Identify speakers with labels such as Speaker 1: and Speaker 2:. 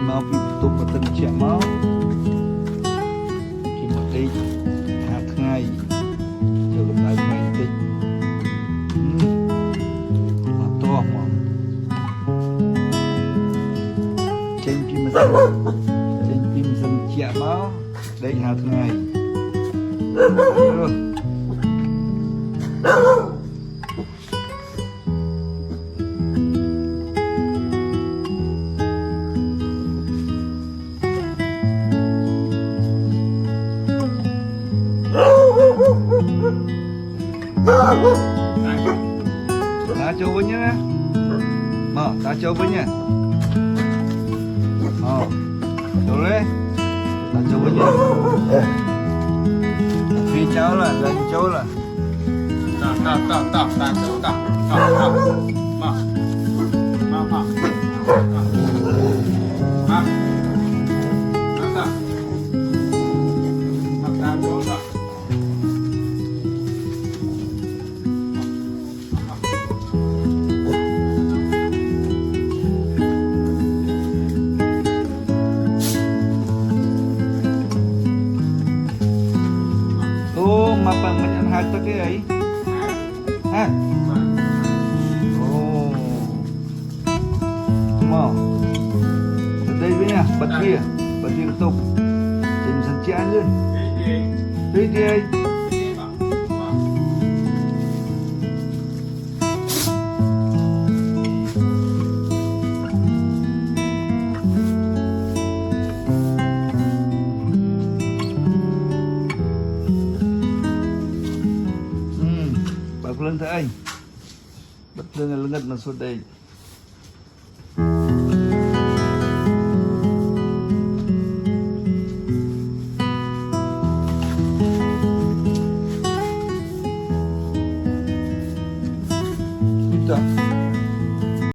Speaker 1: mau bị tụt một tầng chẻ máu khi một đi hạt ngày chờ gặp lại ngày đi mà to mà trên phim sân chẻ máu đây hạt ngày ta coba nhá mau ta coba nhá boleh ta coba nhá phi cháu là gần cháu là mapang manyan hagta kaya ay ha mau đây với nha bật kia tục chỉnh sẵn chán luôn đi đi lên thế anh bật lên là ngất mà xuống đây Kita